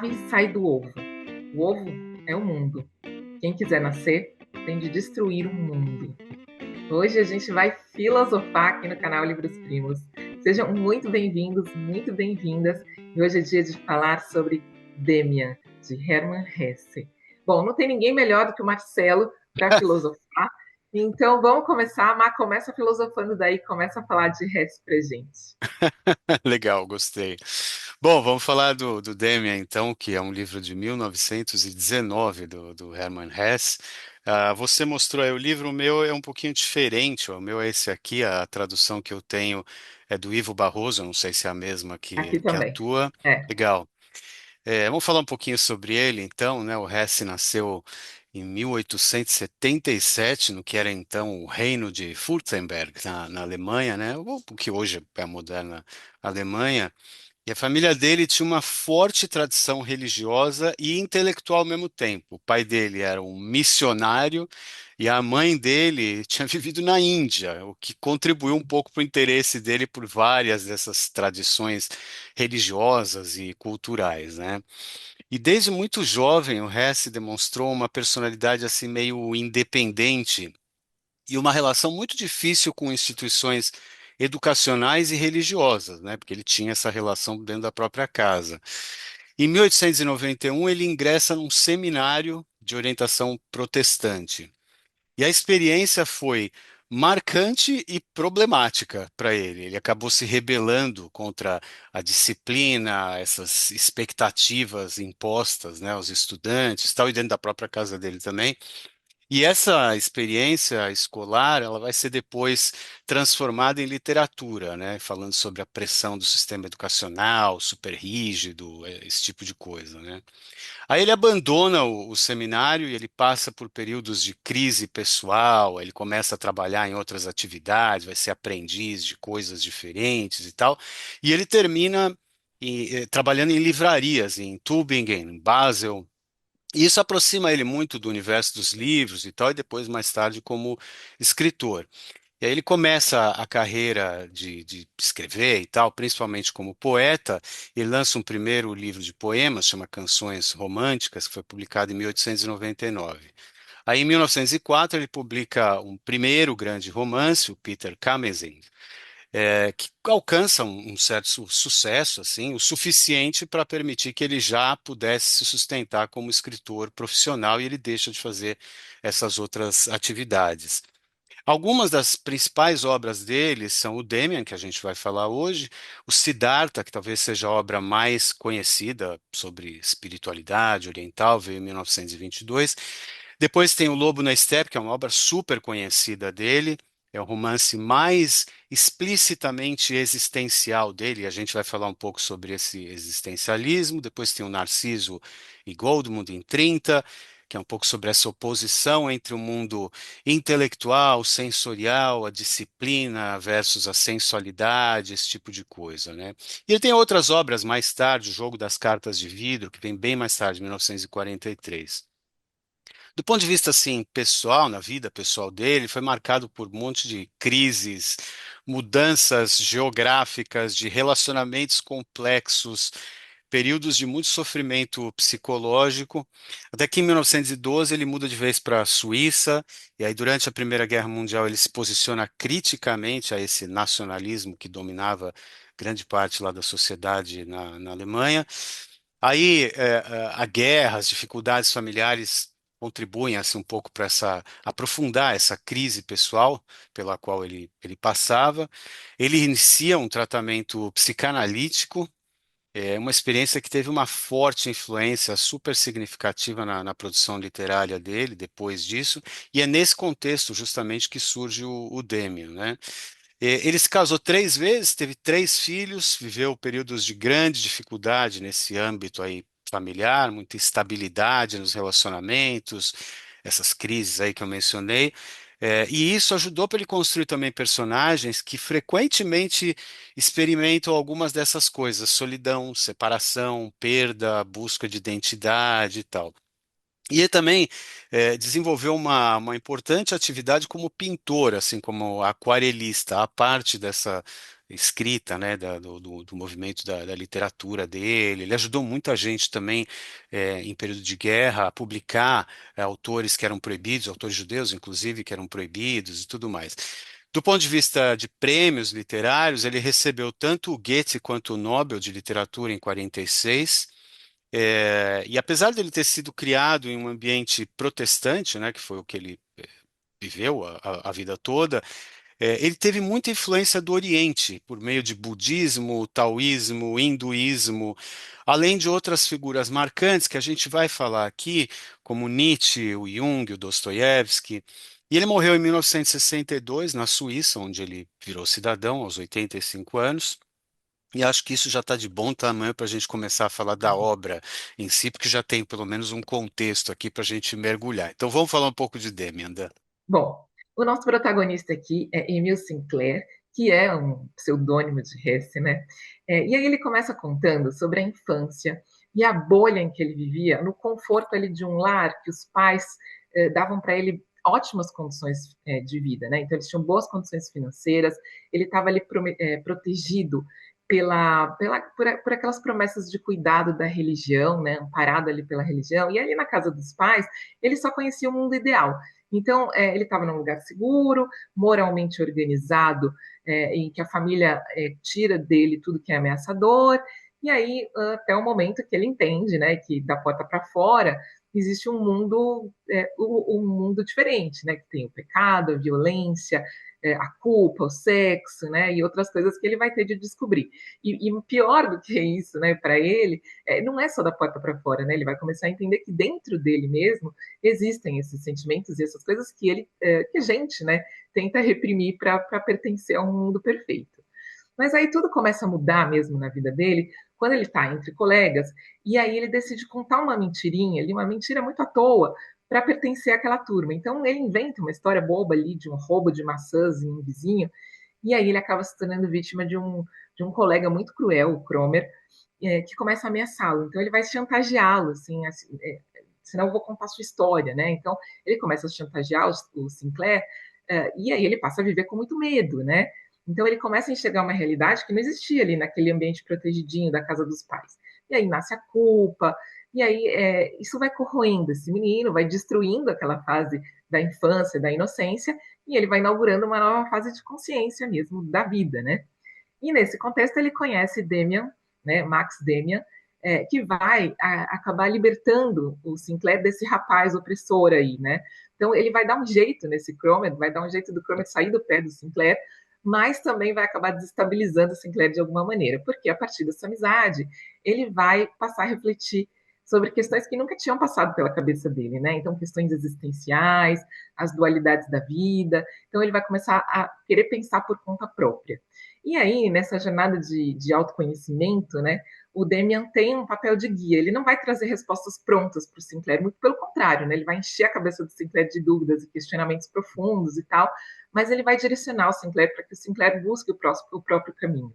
ave sai do ovo. O ovo é o mundo. Quem quiser nascer tem de destruir o mundo. Hoje a gente vai filosofar aqui no canal Livros Primos. Sejam muito bem-vindos, muito bem-vindas. E hoje é dia de falar sobre Demian, de Hermann Hesse. Bom, não tem ninguém melhor do que o Marcelo para filosofar. Então vamos começar. Má, começa filosofando daí, começa a falar de Hesse pra gente. Legal, gostei. Bom, vamos falar do Demian, então, que é um livro de 1919 do Hermann Hesse. Você mostrou aí o livro, o meu é um pouquinho diferente, ó. O meu é esse aqui, a tradução que eu tenho é do Ivo Barroso, não sei se é a mesma Aqui que a também. tua. É. Legal. Vamos falar um pouquinho sobre ele, então, né? O Hesse nasceu em 1877, no que era então o Reino de Württemberg, na Alemanha, né? O que hoje é a moderna Alemanha. E a família dele tinha uma forte tradição religiosa e intelectual ao mesmo tempo. O pai dele era um missionário e a mãe dele tinha vivido na Índia, o que contribuiu um pouco para o interesse dele por várias dessas tradições religiosas e culturais, né? E desde muito jovem, o Hesse demonstrou uma personalidade assim meio independente e uma relação muito difícil com instituições educacionais e religiosas, né? Porque ele tinha essa relação dentro da própria casa. Em 1891, ele ingressa num seminário de orientação protestante. E a experiência foi marcante e problemática para ele. Ele acabou se rebelando contra a disciplina, essas expectativas impostas, né, aos estudantes, tal, e dentro da própria casa dele também. E essa experiência escolar, ela vai ser depois transformada em literatura, né? Falando sobre a pressão do sistema educacional, super rígido, esse tipo de coisa, né? Aí ele abandona o seminário e ele passa por períodos de crise pessoal, ele começa a trabalhar em outras atividades, vai ser aprendiz de coisas diferentes e tal, e ele termina trabalhando em livrarias em Tübingen, em Basel. E isso aproxima ele muito do universo dos livros e tal, e depois, mais tarde, como escritor. E aí ele começa a carreira de escrever e tal, principalmente como poeta. Ele lança um primeiro livro de poemas, chama Canções Românticas, que foi publicado em 1899. Aí, em 1904, ele publica um primeiro grande romance, o Peter Kamesin, que alcança um certo sucesso, assim, o suficiente para permitir que ele já pudesse se sustentar como escritor profissional e ele deixa de fazer essas outras atividades. Algumas das principais obras dele são o Demian, que a gente vai falar hoje, o Siddhartha, que talvez seja a obra mais conhecida sobre espiritualidade oriental, veio em 1922. Depois tem o Lobo na Estepe, que é uma obra super conhecida dele, é o romance mais explicitamente existencial dele, a gente vai falar um pouco sobre esse existencialismo. Depois tem o Narciso e Goldmund em 30, que é um pouco sobre essa oposição entre o mundo intelectual, sensorial, a disciplina versus a sensualidade, esse tipo de coisa, né? E ele tem outras obras mais tarde, o Jogo das Cartas de Vidro, que vem bem mais tarde, 1943. Do ponto de vista assim pessoal, na vida pessoal dele, foi marcado por um monte de crises, mudanças geográficas, de relacionamentos complexos, períodos de muito sofrimento psicológico, até que em 1912 ele muda de vez para a Suíça, e aí durante a Primeira Guerra Mundial ele se posiciona criticamente a esse nacionalismo que dominava grande parte lá da sociedade na Alemanha. Aí a guerra, as dificuldades familiares contribuem assim um pouco para essa aprofundar essa crise pessoal pela qual ele passava. Ele inicia um tratamento psicanalítico, é uma experiência que teve uma forte influência super significativa na produção literária dele depois disso, e é nesse contexto justamente que surge o Demian, né? Ele se casou 3 vezes, teve 3 filhos, viveu períodos de grande dificuldade nesse âmbito aí familiar, muita instabilidade nos relacionamentos, essas crises aí que eu mencionei. E isso ajudou para ele construir também personagens que frequentemente experimentam algumas dessas coisas: solidão, separação, perda, busca de identidade e tal. E ele também desenvolveu uma importante atividade como pintor, assim como aquarelista, a parte dessa escrita, né, do movimento da literatura dele. Ele ajudou muita gente também em período de guerra a publicar autores que eram proibidos, autores judeus, inclusive, que eram proibidos e tudo mais. Do ponto de vista de prêmios literários, ele recebeu tanto o Goethe quanto o Nobel de Literatura em 46. E apesar de ele ter sido criado em um ambiente protestante, né, que foi o que ele viveu a vida toda, ele teve muita influência do Oriente, por meio de budismo, taoísmo, hinduísmo, além de outras figuras marcantes que a gente vai falar aqui, como Nietzsche, o Jung, o Dostoiévski. E ele morreu em 1962, na Suíça, onde ele virou cidadão aos 85 anos. E acho que isso já está de bom tamanho para a gente começar a falar da obra em si, porque já tem pelo menos um contexto aqui para a gente mergulhar. Então vamos falar um pouco de Demian, Dan. Bom, o nosso protagonista aqui é Emil Sinclair, que é um pseudônimo de Hesse, né? E aí ele começa contando sobre a infância e a bolha em que ele vivia, no conforto ali de um lar que os pais davam para ele ótimas condições de vida, né? Então eles tinham boas condições financeiras, ele estava ali protegido por aquelas promessas de cuidado da religião, né? Amparado ali pela religião. E ali na casa dos pais, ele só conhecia o mundo ideal. Então, ele estava num lugar seguro, moralmente organizado, em que a família tira dele tudo que é ameaçador, e aí, até o momento que ele entende, né, que da porta para fora existe um mundo diferente, né, que tem o pecado, a violência, a culpa, o sexo, né, e outras coisas que ele vai ter de descobrir. E pior do que isso, né, para ele, não é só da porta para fora, né, ele vai começar a entender que dentro dele mesmo existem esses sentimentos e essas coisas que a gente, né, tenta reprimir para pertencer a um mundo perfeito. Mas aí tudo começa a mudar mesmo na vida dele quando ele está entre colegas e aí ele decide contar uma mentirinha ali, uma mentira muito à toa para pertencer àquela turma. Então ele inventa uma história boba ali de um roubo de maçãs em um vizinho e aí ele acaba se tornando vítima de um colega muito cruel, o Cromer, que começa a ameaçá-lo. Então ele vai chantageá-lo, assim, senão eu vou contar a sua história, né? Então ele começa a chantagear o Sinclair e aí ele passa a viver com muito medo, né? Então ele começa a enxergar uma realidade que não existia ali naquele ambiente protegidinho da casa dos pais. E aí nasce a culpa, e aí isso vai corroendo esse menino, vai destruindo aquela fase da infância, da inocência, e ele vai inaugurando uma nova fase de consciência mesmo da vida, né? E nesse contexto ele conhece Demian, né, Max Demian, que vai acabar libertando o Sinclair desse rapaz opressor aí, né? Então ele vai dar um jeito nesse Cromer, vai dar um jeito do Cromer sair do pé do Sinclair, mas também vai acabar desestabilizando o Sinclair de alguma maneira, porque a partir dessa amizade ele vai passar a refletir sobre questões que nunca tinham passado pela cabeça dele, né? Então, questões existenciais, as dualidades da vida. Então, ele vai começar a querer pensar por conta própria. E aí, nessa jornada de autoconhecimento, né, o Demian tem um papel de guia. Ele não vai trazer respostas prontas para o Sinclair, muito pelo contrário, né, ele vai encher a cabeça do Sinclair de dúvidas e questionamentos profundos e tal, mas ele vai direcionar o Sinclair para que o Sinclair busque o próprio caminho.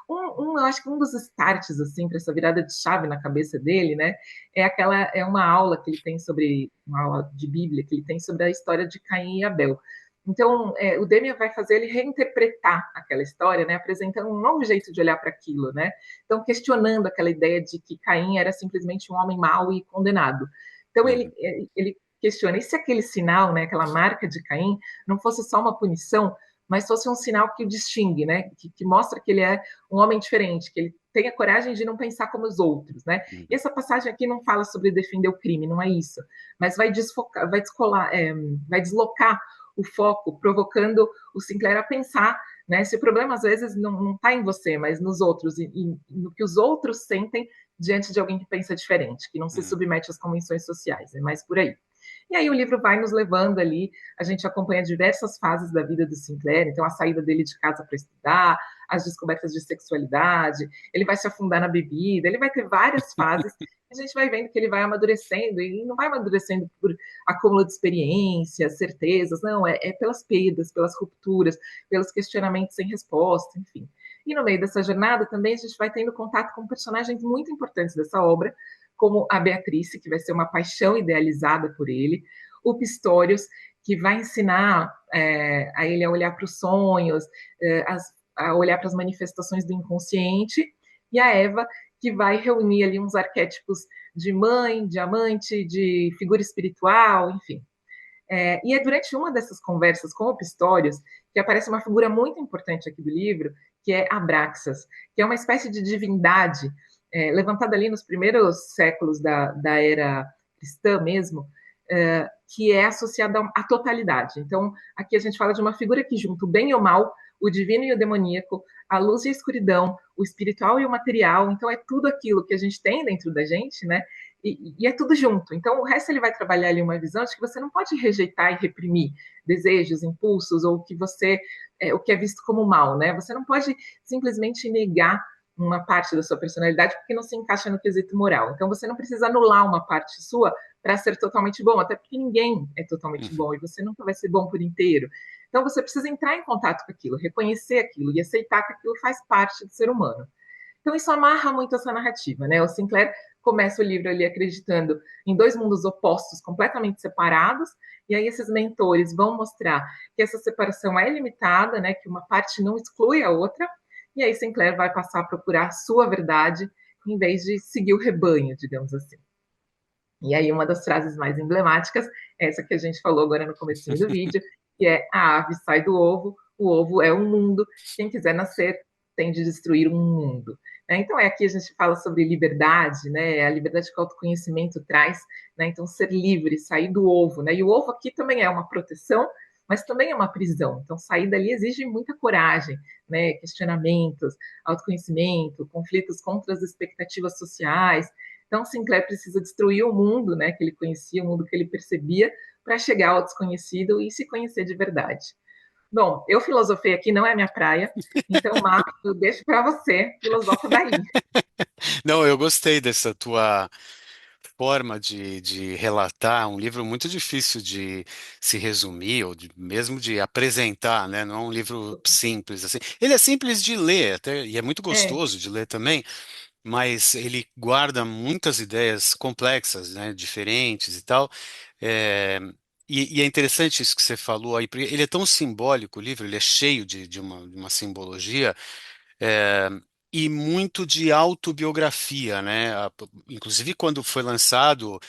Eu acho que um dos starts assim para essa virada de chave na cabeça dele, né, é uma aula que ele tem sobre uma aula de Bíblia que ele tem sobre a história de Caim e Abel. Então, o Demian vai fazer ele reinterpretar aquela história, né, apresentando um novo jeito de olhar para aquilo, né? Então, questionando aquela ideia de que Caim era simplesmente um homem mau e condenado. Então, Uhum. ele questiona, e se aquele sinal, né, aquela marca de Caim, não fosse só uma punição, mas fosse um sinal que o distingue, né, que mostra que ele é um homem diferente, que ele tem a coragem de não pensar como os outros, né? E essa passagem aqui não fala sobre defender o crime, não é isso, mas vai desfocar, vai deslocar o foco, provocando o Sinclair a pensar, né, se o problema às vezes não está em você, mas nos outros, e no que os outros sentem diante de alguém que pensa diferente, que não se Uhum. submete às convenções sociais, é mais por aí. E aí o livro vai nos levando ali, a gente acompanha diversas fases da vida do Sinclair, então a saída dele de casa para estudar, as descobertas de sexualidade, ele vai se afundar na bebida, ele vai ter várias fases, e a gente vai vendo que ele vai amadurecendo, e não vai amadurecendo por acúmulo de experiências, certezas, não, é pelas perdas, pelas rupturas, pelos questionamentos sem resposta, enfim. E no meio dessa jornada também a gente vai tendo contato com personagens muito importantes dessa obra, como a Beatrice, que vai ser uma paixão idealizada por ele, o Pistorius, que vai ensinar a ele a olhar para os sonhos, a olhar para as manifestações do inconsciente, e a Eva, que vai reunir ali uns arquétipos de mãe, de amante, de figura espiritual, enfim. E é durante uma dessas conversas com o Pistorius que aparece uma figura muito importante aqui do livro, que é Abraxas, que é uma espécie de divindade levantada ali nos primeiros séculos da era cristã mesmo, que é associada à totalidade. Então, aqui a gente fala de uma figura que junta o bem e o mal, o divino e o demoníaco, a luz e a escuridão, o espiritual e o material. Então, é tudo aquilo que a gente tem dentro da gente, né? E é tudo junto. Então, o resto ele vai trabalhar ali uma visão de que você não pode rejeitar e reprimir desejos, impulsos, ou o que é visto como mal, né? Você não pode simplesmente negar uma parte da sua personalidade porque não se encaixa no quesito moral. Então, você não precisa anular uma parte sua para ser totalmente bom, até porque ninguém é totalmente Uhum. bom e você nunca vai ser bom por inteiro. Então, você precisa entrar em contato com aquilo, reconhecer aquilo e aceitar que aquilo faz parte do ser humano. Então, isso amarra muito essa narrativa, né? O Sinclair começa o livro ali acreditando em dois mundos opostos, completamente separados, e aí esses mentores vão mostrar que essa separação é limitada, né? Que uma parte não exclui a outra, e aí Sinclair vai passar a procurar a sua verdade, em vez de seguir o rebanho, digamos assim. E aí uma das frases mais emblemáticas, essa que a gente falou agora no comecinho do vídeo, que é a ave sai do ovo, o ovo é um mundo, quem quiser nascer tem de destruir um mundo. Então, aqui a gente fala sobre liberdade, né? A liberdade que o autoconhecimento traz, né? Então, ser livre, sair do ovo, né? E o ovo aqui também é uma proteção, mas também é uma prisão. Então, sair dali exige muita coragem, né? Questionamentos, autoconhecimento, conflitos contra as expectativas sociais. Então, Sinclair precisa destruir o mundo, né? Que ele conhecia, o mundo que ele percebia, para chegar ao desconhecido e se conhecer de verdade. Bom, eu filosofei aqui, não é minha praia, então, Marcos, eu deixo para você, filosofa daí. Não, eu gostei dessa tua forma de relatar um livro muito difícil de se resumir ou mesmo de apresentar, né? Não é um livro simples assim. Ele é simples de ler até, e é muito É, gostoso de ler também, mas ele guarda muitas ideias complexas, né? Diferentes e tal. É, e é interessante isso que você falou aí, porque ele é tão simbólico, o livro, ele é cheio de uma simbologia é, e muito de autobiografia, né? Inclusive quando foi lançado,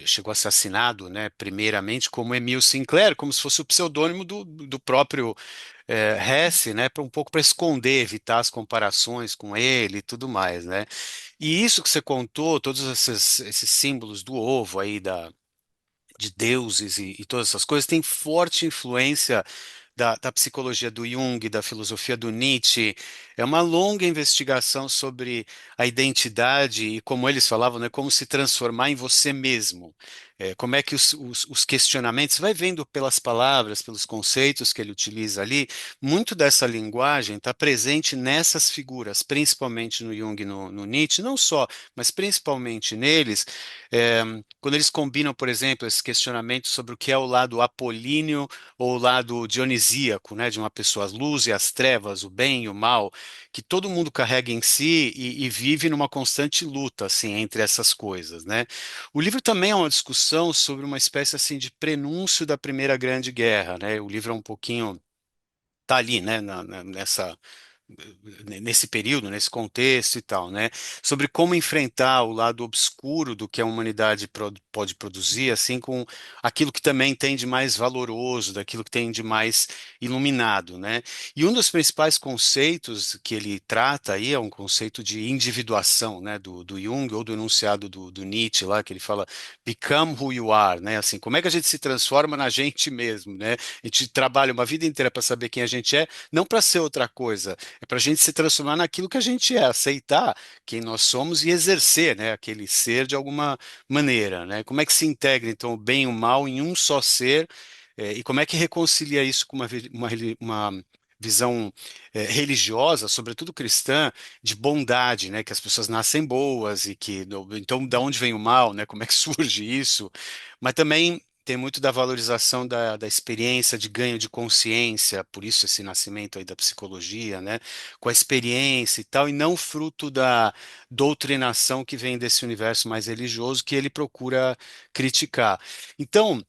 chegou a ser assinado, né? Primeiramente como Emile Sinclair, como se fosse o pseudônimo do próprio Hesse, né? Para um pouco para esconder, evitar as comparações com ele e tudo mais, né? E isso que você contou, todos esses símbolos do ovo aí de deuses e todas essas coisas, tem forte influência da psicologia do Jung, da filosofia do Nietzsche. É uma longa investigação sobre a identidade e, como eles falavam, né, como se transformar em você mesmo. Como é que os questionamentos, você vai vendo pelas palavras, pelos conceitos que ele utiliza ali, muito dessa linguagem está presente nessas figuras, principalmente no Jung e no Nietzsche, não só, mas principalmente neles, é, quando eles combinam, por exemplo, esse questionamento sobre o que é o lado apolíneo ou o lado dionisíaco, né, de uma pessoa, as luzes e as trevas, o bem e o mal, que todo mundo carrega em si e vive numa constante luta, assim, entre essas coisas, né? O livro também é uma discussão sobre uma espécie, assim, de prenúncio da Primeira Grande Guerra, né? O livro é um pouquinho tá ali, né, nesse período, nesse contexto e tal, né? Sobre como enfrentar o lado obscuro do que a humanidade pode produzir, assim, com aquilo que também tem de mais valoroso, daquilo que tem de mais iluminado, né? E um dos principais conceitos que ele trata aí é um conceito de individuação, né? Do Jung ou do enunciado do Nietzsche lá, que ele fala become who you are, né? Assim, como é que a gente se transforma na gente mesmo, né? A gente trabalha uma vida inteira para saber quem a gente é, não para ser outra coisa. É para a gente se transformar naquilo que a gente é, aceitar quem nós somos e exercer, né, aquele ser de alguma maneira, né? Como é que se integra, então, o bem e o mal em um só ser, e como é que reconcilia isso com uma visão religiosa, sobretudo cristã, de bondade, né? Que as pessoas nascem boas e que, então, da onde vem o mal, né? Como é que surge isso? Mas também tem muito da valorização da experiência de ganho de consciência, por isso esse nascimento aí da psicologia, né? Com a experiência e tal, e não fruto da doutrinação que vem desse universo mais religioso que ele procura criticar. Então,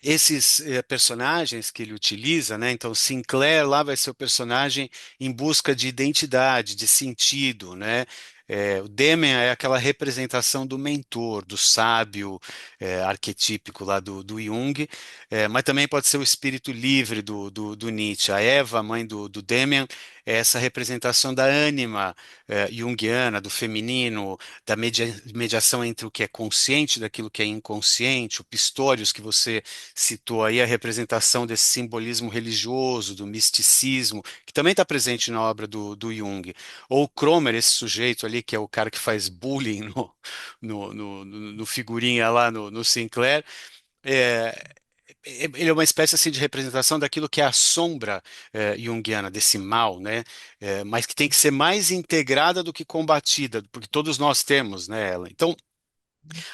esses personagens que ele utiliza, né? Então, Sinclair lá vai ser o personagem em busca de identidade, de sentido, né? O Demian é aquela representação do mentor, do sábio, arquetípico lá do Jung, mas também pode ser o espírito livre do Nietzsche. A Eva, a mãe do Demian, é essa representação da ânima, junguiana, do feminino, da mediação entre o que é consciente daquilo que é inconsciente, o Pistorius que você citou aí a representação desse simbolismo religioso, do misticismo, que também está presente na obra do Jung. Ou o Cromer, esse sujeito ali, que é o cara que faz bullying no figurinha lá no Sinclair, é, ele é uma espécie assim de representação daquilo que é a sombra junguiana, desse mal, né? Mas que tem que ser mais integrada do que combatida, porque todos nós temos, né, ela. Então,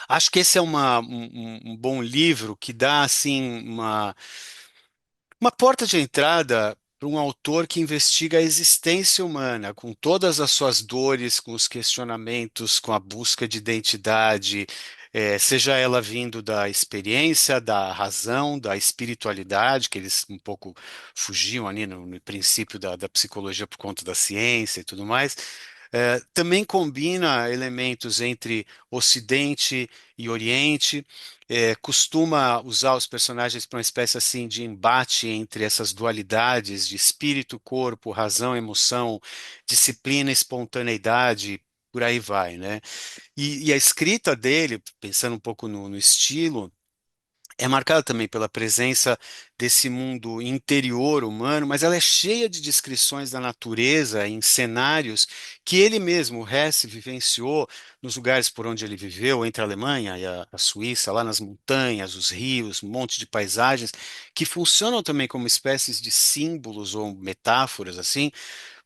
acho que esse é um bom livro que dá assim uma porta de entrada para um autor que investiga a existência humana, com todas as suas dores, com os questionamentos, com a busca de identidade, seja ela vindo da experiência, da razão, da espiritualidade, que eles um pouco fugiam ali no princípio da psicologia por conta da ciência e tudo mais. Também combina elementos entre Ocidente e Oriente, costuma usar os personagens para uma espécie assim de embate entre essas dualidades de espírito, corpo, razão, emoção, disciplina, espontaneidade, por aí vai, né? E a escrita dele, pensando um pouco no estilo, é marcada também pela presença desse mundo interior humano, mas ela é cheia de descrições da natureza em cenários que ele mesmo, Hesse, vivenciou nos lugares por onde ele viveu, entre a Alemanha e a Suíça, lá nas montanhas, os rios, um monte de paisagens, que funcionam também como espécies de símbolos ou metáforas, assim,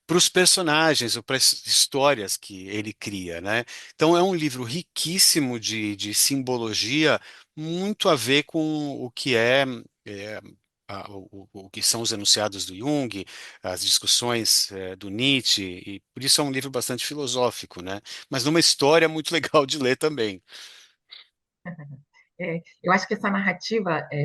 para os personagens ou para as histórias que ele cria, né? Então é um livro riquíssimo de simbologia, muito a ver com o que é, o que são os enunciados do Jung, as discussões do Nietzsche, e por isso é um livro bastante filosófico, né? Mas numa história muito legal de ler também. Eu acho que essa narrativa é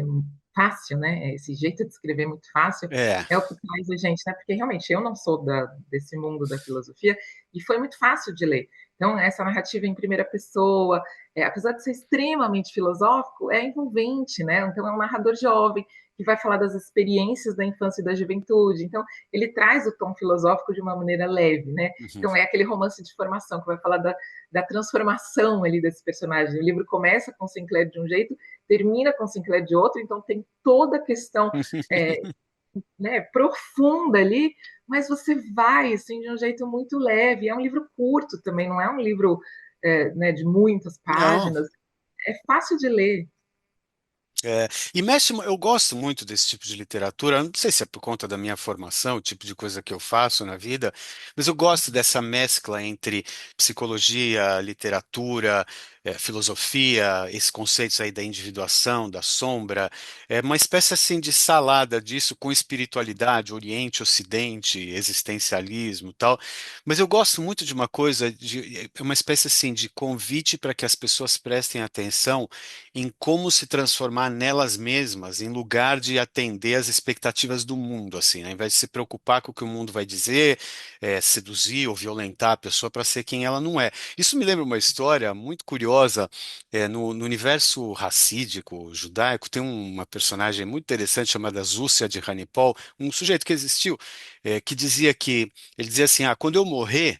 fácil, né? Esse jeito de escrever muito fácil É. é o que traz a gente, né? Porque realmente eu não sou desse mundo da filosofia e foi muito fácil de ler. Então, essa narrativa em primeira pessoa, apesar de ser extremamente filosófico, é envolvente, né? Então, é um narrador jovem que vai falar das experiências da infância e da juventude. Então, ele traz o tom filosófico de uma maneira leve, né? Uhum. Então, é aquele romance de formação que vai falar da transformação ali desse personagem. O livro começa com Sinclair de um jeito, termina com Sinclair de outro, então tem toda a questão é, né, profunda ali, mas você vai assim de um jeito muito leve. É um livro curto também, não é um livro né, de muitas Não. páginas. É fácil de ler. E mexe, eu gosto muito desse tipo de literatura. Não sei se é por conta da minha formação, o tipo de coisa que eu faço na vida, mas eu gosto dessa mescla entre psicologia, literatura, filosofia, esses conceitos aí da individuação, da sombra. É uma espécie assim de salada disso com espiritualidade, Oriente, Ocidente, existencialismo, e tal. Mas eu gosto muito de uma coisa, é uma espécie assim de convite para que as pessoas prestem atenção em como se transformar nelas mesmas, em lugar de atender às expectativas do mundo, assim, né? Ao invés de se preocupar com o que o mundo vai dizer, seduzir ou violentar a pessoa para ser quem ela não é. Isso me lembra uma história muito curiosa, no universo racídico, judaico, tem uma personagem muito interessante chamada Zúcia de Hanipol, um sujeito que existiu, que dizia que, ele dizia assim, quando eu morrer,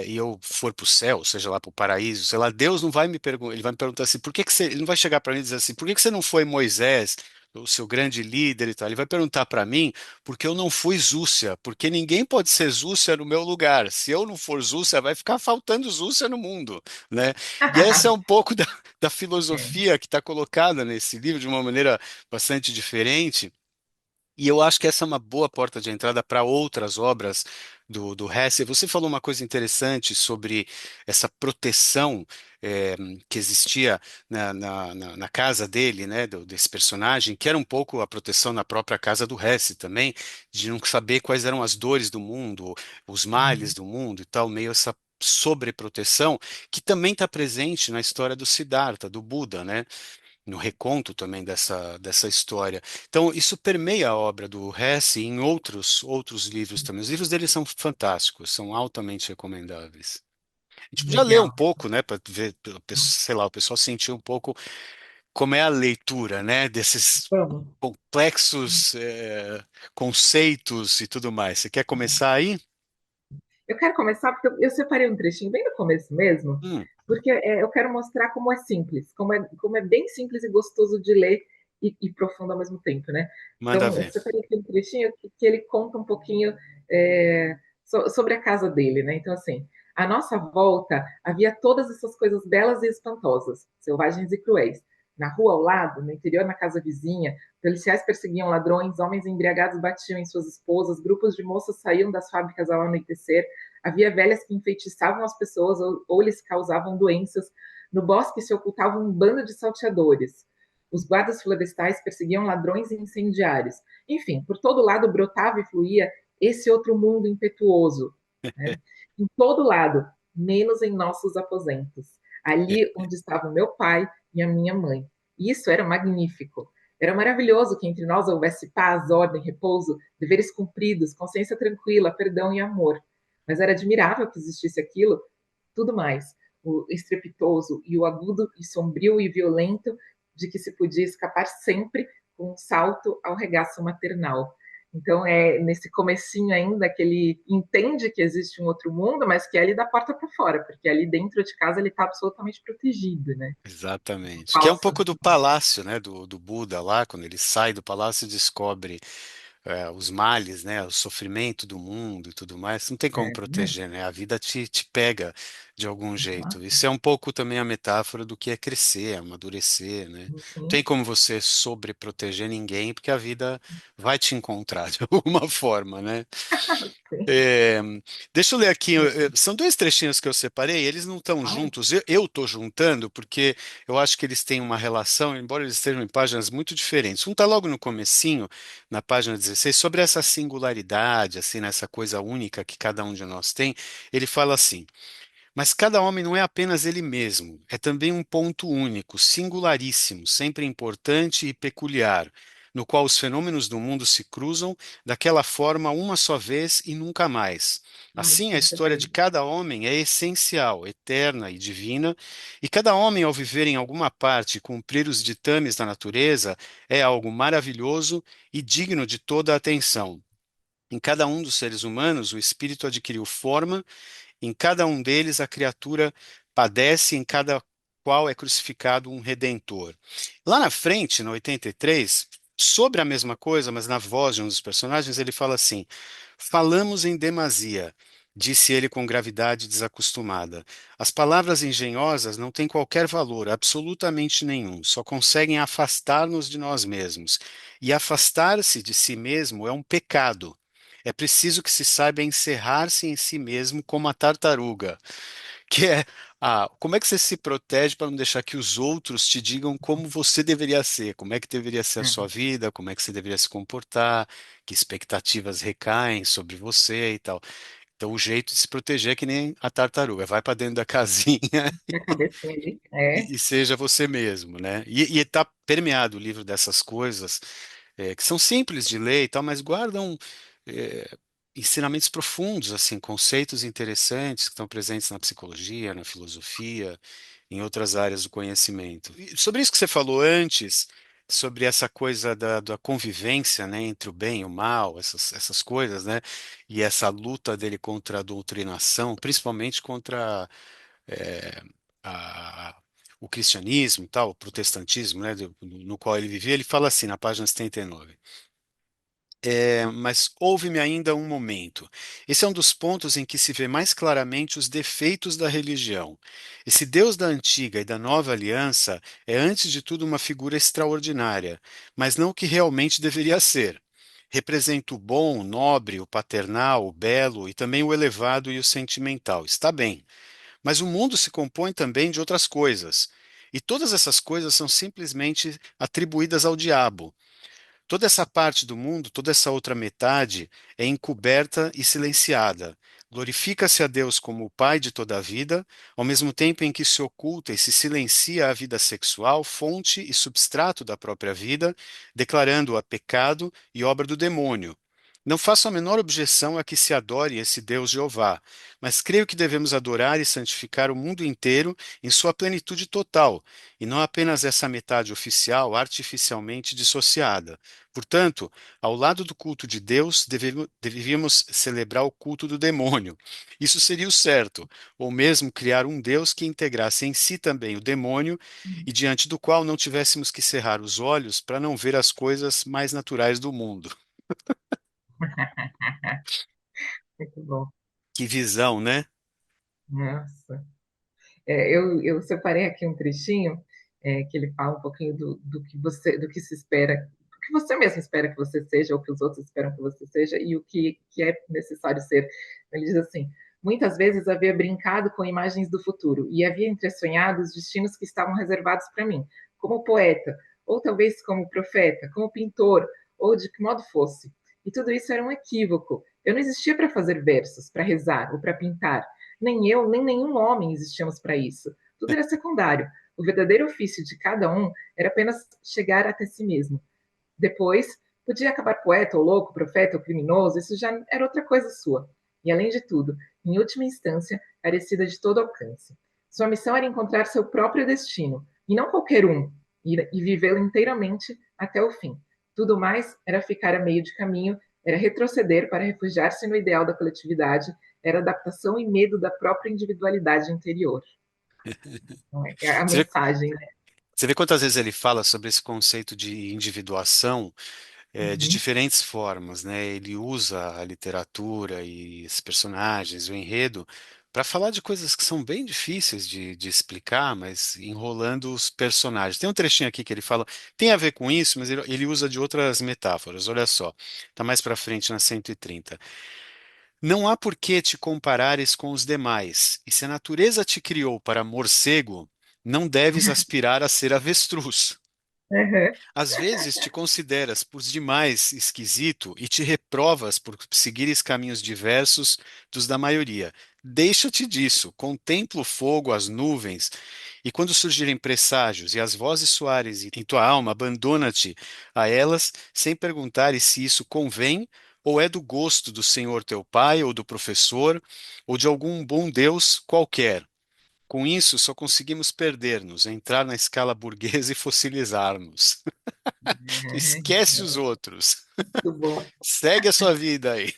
e eu for para o céu, seja lá para o paraíso, sei lá, Deus não vai me perguntar, ele vai me perguntar assim, por que que você, ele não vai chegar para mim e dizer assim, por que que você não foi Moisés, o seu grande líder e tal, ele vai perguntar para mim, porque eu não fui Zúcia, porque ninguém pode ser Zúcia no meu lugar, se eu não for Zúcia, vai ficar faltando Zúcia no mundo, né? E essa é um pouco da É. filosofia que está colocada nesse livro de uma maneira bastante diferente, e eu acho que essa é uma boa porta de entrada para outras obras do Hesse. Você falou uma coisa interessante sobre essa proteção que existia na casa dele, né, desse personagem, que era um pouco a proteção na própria casa do Hesse também, de não saber quais eram as dores do mundo, os males Uhum. do mundo e tal, meio essa sobreproteção que também está presente na história do Siddhartha, do Buda, né? no reconto também dessa história. Então, isso permeia a obra do Hesse e em outros livros também. Os livros dele são fantásticos, são altamente recomendáveis. A gente podia ler um Legal. pouco, né, para ver, sei lá, o pessoal sentir um pouco como é a leitura, né, desses Vamos. complexos conceitos e tudo mais. Você quer começar aí? Eu quero começar porque eu separei um trechinho bem no começo mesmo, Hum, porque eu quero mostrar como é simples, como é bem simples e gostoso de ler e profundo ao mesmo tempo, né? manda Então, eu ver. separei aqui um trechinho que ele conta um pouquinho é, sobre a casa dele, né? Então, assim, à nossa volta havia todas essas coisas belas e espantosas, selvagens e cruéis. Na rua ao lado, no interior, na casa vizinha, policiais perseguiam ladrões, homens embriagados batiam em suas esposas, grupos de moças saíam das fábricas ao anoitecer, havia velhas que enfeitiçavam as pessoas ou lhes causavam doenças. No bosque se ocultava um bando de salteadores. Os guardas florestais perseguiam ladrões e incendiários. Enfim, por todo lado brotava e fluía esse outro mundo impetuoso. Né? Em todo lado, menos em nossos aposentos. Ali onde estava o meu pai e a minha mãe. Isso era magnífico. Era maravilhoso que entre nós houvesse paz, ordem, repouso, deveres cumpridos, consciência tranquila, perdão e amor. Mas era admirável que existisse aquilo, tudo mais, o estrepitoso e o agudo e sombrio e violento de que se podia escapar sempre com um salto ao regaço maternal. Então é nesse comecinho ainda que ele entende que existe um outro mundo, mas que é ali da porta para fora, porque ali dentro de casa ele está absolutamente protegido, né? Exatamente. Que é um Falso. pouco do palácio, né, do Buda lá, quando ele sai do palácio e descobre os males, né, o sofrimento do mundo e tudo mais. Não tem como É, né? proteger, né? A vida te pega de algum jeito. Exato. Isso é um pouco também a metáfora do que é crescer, amadurecer, né? Não tem Sim, como você sobreproteger ninguém, porque a vida vai te encontrar de alguma forma, né? sim. É, deixa eu ler aqui, são dois trechinhos que eu separei, eles não estão Claro. juntos, eu estou juntando porque eu acho que eles têm uma relação, embora eles estejam em páginas muito diferentes. Um está logo no comecinho, na página 16, sobre essa singularidade, assim, nessa coisa única que cada um de nós tem. Ele fala assim: mas cada homem não é apenas ele mesmo, é também um ponto único, singularíssimo, sempre importante e peculiar, no qual os fenômenos do mundo se cruzam daquela forma uma só vez e nunca mais. Ai, Assim, a sim, história separei. de cada homem é essencial, eterna e divina, e cada homem, ao viver em alguma parte e cumprir os ditames da natureza, é algo maravilhoso e digno de toda a atenção. Em cada um dos seres humanos, o espírito adquiriu forma, em cada um deles, a criatura padece, em cada qual é crucificado um redentor. Lá na frente, no 83, sobre a mesma coisa, mas na voz de um dos personagens, ele fala assim: falamos em demasia. Disse ele com gravidade desacostumada. As palavras engenhosas não têm qualquer valor, absolutamente nenhum, só conseguem afastar-nos de nós mesmos. E afastar-se de si mesmo é um pecado. É preciso que se saiba encerrar-se em si mesmo como a tartaruga, que é como é que você se protege para não deixar que os outros te digam como você deveria ser, como é que deveria ser a É, sua vida, como é que você deveria se comportar, que expectativas recaem sobre você e tal. Então, o jeito de se proteger é que nem a tartaruga, vai para dentro da casinha a cabecinha ali. É, e seja você mesmo, né? E está permeado o livro dessas coisas, que são simples de ler e tal, mas guardam é, ensinamentos profundos, assim, conceitos interessantes que estão presentes na psicologia, na filosofia, em outras áreas do conhecimento. E sobre isso que você falou antes, sobre essa coisa da convivência, né, entre o bem e o mal, essas coisas, né, e essa luta dele contra a doutrinação, principalmente contra é, a- o cristianismo e tal, o protestantismo, né, no qual ele vivia, ele fala assim na página 79. Mas houve-me ainda um momento. Esse é um dos pontos em que se vê mais claramente os defeitos da religião. Esse Deus da antiga e da nova aliança é, antes de tudo, uma figura extraordinária, mas não o que realmente deveria ser. Representa o bom, o nobre, o paternal, o belo e também o elevado e o sentimental. Está bem. Mas o mundo se compõe também de outras coisas. E todas essas coisas são simplesmente atribuídas ao diabo. Toda essa parte do mundo, toda essa outra metade é encoberta e silenciada. Glorifica-se a Deus como o Pai de toda a vida, ao mesmo tempo em que se oculta e se silencia a vida sexual, fonte e substrato da própria vida, declarando-a pecado e obra do demônio. Não faço a menor objeção a que se adore esse Deus Jeová, mas creio que devemos adorar e santificar o mundo inteiro em sua plenitude total, e não apenas essa metade oficial artificialmente dissociada. Portanto, ao lado do culto de Deus, deveríamos celebrar o culto do demônio. Isso seria o certo, ou mesmo criar um Deus que integrasse em si também o demônio e diante do qual não tivéssemos que cerrar os olhos para não ver as coisas mais naturais do mundo. Muito bom. Que visão, né? Nossa. Eu separei aqui um trechinho que ele fala um pouquinho do que se espera, do que você mesmo espera que você seja, ou que os outros esperam que você seja, e o que é necessário ser. Ele diz assim: muitas vezes havia brincado com imagens do futuro, e havia entresonhado os destinos que estavam reservados para mim, como poeta, ou talvez como profeta, como pintor, ou de que modo fosse. E tudo isso era um equívoco. Eu não existia para fazer versos, para rezar ou para pintar. Nem eu, nem nenhum homem existíamos para isso. Tudo era secundário. O verdadeiro ofício de cada um era apenas chegar até si mesmo. Depois, podia acabar poeta ou louco, profeta ou criminoso, isso já era outra coisa sua. E, além de tudo, em última instância, carecida de todo alcance. Sua missão era encontrar seu próprio destino, e não qualquer um, e vivê-lo inteiramente até o fim. Tudo mais era ficar a meio de caminho, era retroceder para refugiar-se no ideal da coletividade, era adaptação e medo da própria individualidade interior. Então, é a Você vê, mensagem, né? você vê quantas vezes ele fala sobre esse conceito de individuação, de Uhum. diferentes formas, né? Ele usa a literatura e os personagens, o enredo, para falar de coisas que são bem difíceis de explicar, mas enrolando os personagens. Tem um trechinho aqui que ele fala, tem a ver com isso, mas ele usa de outras metáforas. Olha só, tá mais para frente na 130. Não há por que te comparares com os demais, e se a natureza te criou para morcego, não deves aspirar a ser avestruz. Uhum. Às vezes te consideras por demais esquisito e te reprovas por seguires caminhos diversos dos da maioria. Deixa-te disso, contempla o fogo, as nuvens, e quando surgirem presságios e as vozes soares em tua alma, abandona-te a elas, sem perguntares se isso convém ou é do gosto do Senhor teu Pai, ou do professor, ou de algum bom Deus qualquer. Com isso, só conseguimos perder-nos, entrar na escala burguesa e fossilizar-nos. Esquece os outros. Muito bom. Segue a sua vida aí.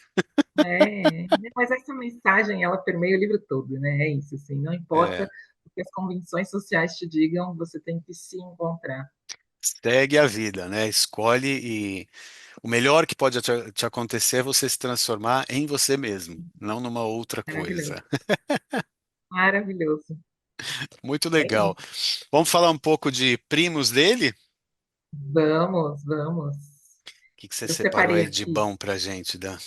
Mas essa mensagem, ela permeia o livro todo, né? É isso, assim, não importa É, o que as convenções sociais te digam, você tem que se encontrar. segue a vida, né? Escolhe e o melhor que pode te acontecer é você se transformar em você mesmo, não numa outra Maravilhoso. coisa. Maravilhoso. Muito É legal. isso. Vamos falar um pouco de primos dele? O Vamos, vamos. que você Eu separou separei aí de aqui, bom pra gente, Dan?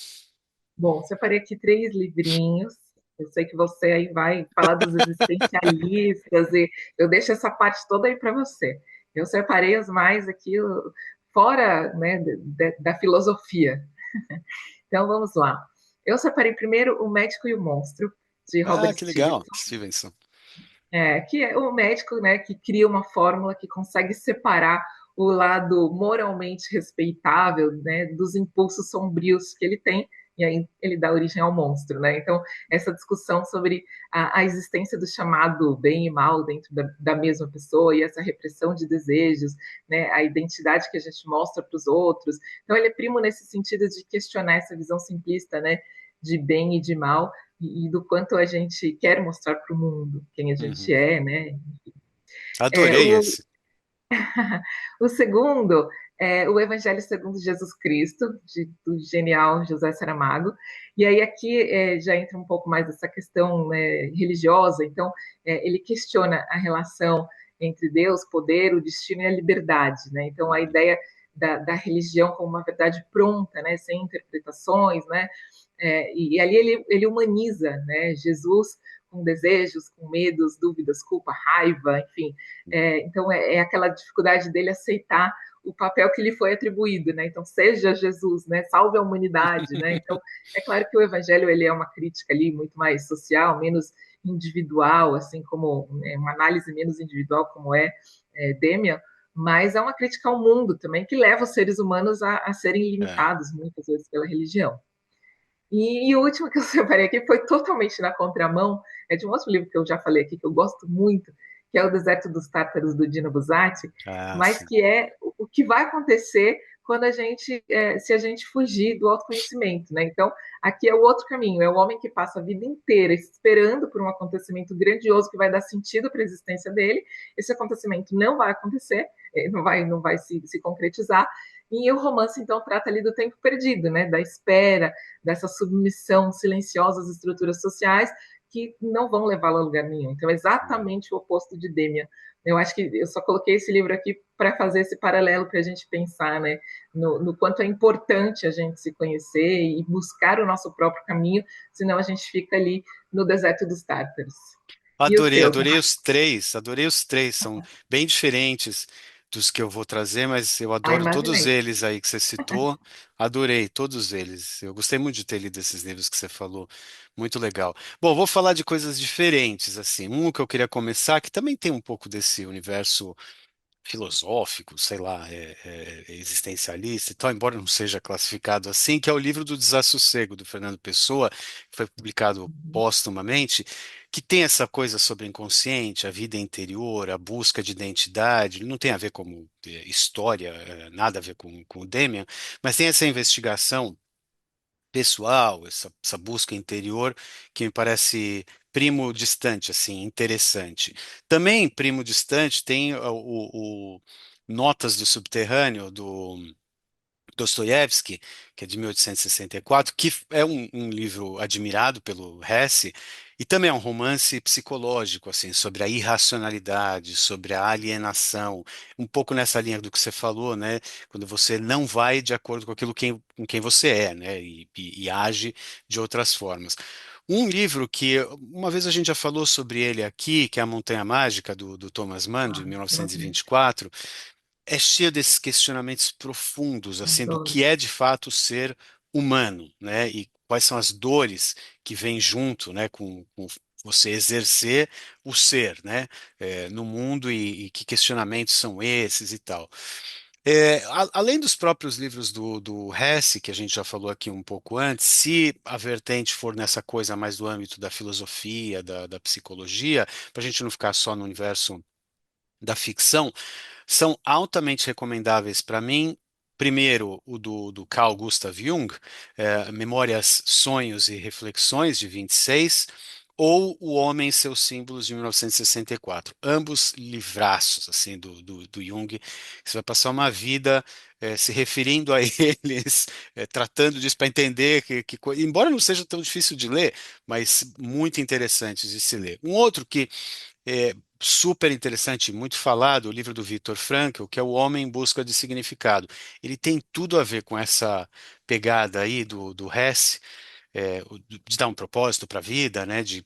bom, separei aqui três livrinhos. Eu sei que você aí vai falar dos existencialistas e eu deixo essa parte toda aí para você. Eu separei os mais aqui fora, né, da filosofia. Então vamos lá. Eu separei primeiro O Médico e o Monstro, de Ah, Robert que legal, Stevenson, Stevenson. que é o médico, né, que cria uma fórmula que consegue separar o lado moralmente respeitável, né, dos impulsos sombrios que ele tem, e aí ele dá origem ao monstro, né? Então, essa discussão sobre a existência do chamado bem e mal dentro da mesma pessoa e essa repressão de desejos, né, a identidade que a gente mostra para os outros. Então, ele é primo nesse sentido de questionar essa visão simplista, né, de bem e de mal, e do quanto a gente quer mostrar para o mundo quem a gente Uhum. é, né? É, Adorei o, esse. o segundo é o Evangelho segundo Jesus Cristo, do genial José Saramago. E aí aqui já entra um pouco mais essa questão, né, religiosa. Então, ele questiona a relação entre Deus, poder, o destino e a liberdade, né? Então, a ideia da religião como uma verdade pronta, né, sem interpretações, né? E ali ele humaniza, né, Jesus com desejos, com medos, dúvidas, culpa, raiva, enfim. Então, é aquela dificuldade dele aceitar o papel que lhe foi atribuído, né? Então, seja Jesus, né? Salve a humanidade, né? Então, é claro que o Evangelho ele é uma crítica ali muito mais social, menos individual, assim como uma análise menos individual, como Demian, mas é uma crítica ao mundo também que leva os seres humanos a serem É, limitados muitas vezes pela religião. E o último que eu separei aqui foi totalmente na contramão, é de um outro livro que eu já falei aqui, que eu gosto muito, que é O Deserto dos Tártaros, do Dino Buzzati, mas sim. que é o que vai acontecer quando se a gente fugir do autoconhecimento, né? Então, aqui é o outro caminho, é o homem que passa a vida inteira esperando por um acontecimento grandioso que vai dar sentido para a existência dele. Esse acontecimento não vai acontecer, não vai se concretizar. E o romance, então, trata ali do tempo perdido, né? Da espera, dessa submissão silenciosa às estruturas sociais que não vão levá-lo a lugar nenhum. Então, é exatamente o oposto de Demian. Eu acho que eu só coloquei esse livro aqui para fazer esse paralelo para a gente pensar, né, no quanto é importante a gente se conhecer e buscar o nosso próprio caminho, senão a gente fica ali no deserto dos tártaros. E os Adorei, seus? adorei os três, são bem diferentes dos que eu vou trazer, mas eu Ah, adoro todos imaginei. eles aí que você citou, adorei todos eles. Eu gostei muito de ter lido esses livros que você falou, muito legal. Bom, vou falar de coisas diferentes, assim. Um que eu queria começar, que também tem um pouco desse universo filosófico, sei lá, existencialista e tal, embora não seja classificado assim, que é o livro do Desassossego, do Fernando Pessoa, que foi publicado Uhum. póstumamente, que tem essa coisa sobre o inconsciente, a vida interior, a busca de identidade. Ele não tem a ver com história, nada a ver com o Demian, mas tem essa investigação pessoal, essa busca interior que me parece primo distante, assim, interessante. Também primo distante tem o Notas do Subterrâneo, do Dostoiévski, que é de 1864, que é um livro admirado pelo Hesse, e também é um romance psicológico, assim, sobre a irracionalidade, sobre a alienação, um pouco nessa linha do que você falou, né? Quando você não vai de acordo com aquilo com quem você é, né? E age de outras formas. Um livro que uma vez a gente já falou sobre ele aqui, que é A Montanha Mágica, do Thomas Mann, de Ah, excelente. 1924, é cheio desses questionamentos profundos, assim, do Adoro. que é de fato ser humano, né? E quais são as dores que vêm junto, né, com você exercer o ser, né, no mundo e que questionamentos são esses e tal. Além dos próprios livros do Hesse, que a gente já falou aqui um pouco antes, se a vertente for nessa coisa mais do âmbito da filosofia, da psicologia, para a gente não ficar só no universo da ficção, são altamente recomendáveis para mim. Primeiro, o do Carl Gustav Jung, Memórias, Sonhos e Reflexões, de 26, ou O Homem e Seus Símbolos, de 1964. Ambos livraços, assim, do Jung. Você vai passar uma vida se referindo a eles, tratando disso para entender embora não seja tão difícil de ler, mas muito interessantes de se ler. Um outro que super interessante, muito falado, o livro do Viktor Frankl, que é O Homem em Busca de Significado. Ele tem tudo a ver com essa pegada aí do Hess, de dar um propósito para a vida, né? De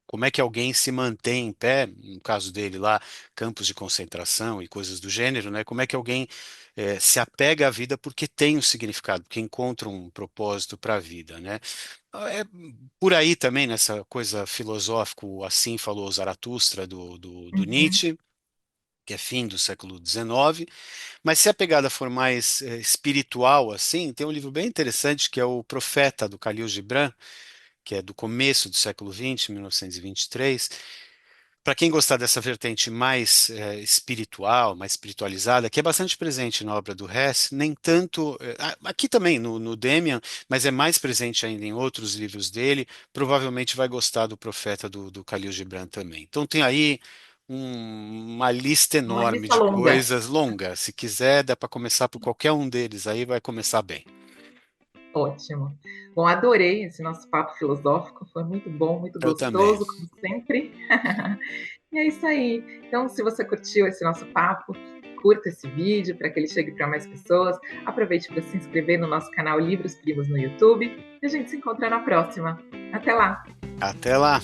como é que alguém se mantém em pé, no caso dele lá, campos de concentração e coisas do gênero, né? Como é que alguém se apega à vida porque tem um significado, porque encontra um propósito para a vida, né? É por aí também, nessa coisa filosófico, assim falou Zaratustra do Uhum. Nietzsche, que é fim do século XIX. Mas se a pegada for mais espiritual, assim, tem um livro bem interessante que é O Profeta, do Khalil Gibran, que é do começo do século XX, 1923. Para quem gostar dessa vertente mais espiritual, mais espiritualizada, que é bastante presente na obra do Hess, nem tanto, aqui também no Demian, mas é mais presente ainda em outros livros dele, provavelmente vai gostar do Profeta do Khalil Gibran também. Então tem aí uma lista Uma enorme lista de longa. coisas, longa. Se quiser, dá para começar por qualquer um deles, aí vai começar bem. Ótimo. Bom, adorei esse nosso papo filosófico, foi muito bom, muito Eu também. gostoso, como sempre. E é isso aí. Então, se você curtiu esse nosso papo, curta esse vídeo para que ele chegue para mais pessoas. Aproveite para se inscrever no nosso canal Livros Primos no YouTube. E a gente se encontra na próxima. Até lá! Até lá!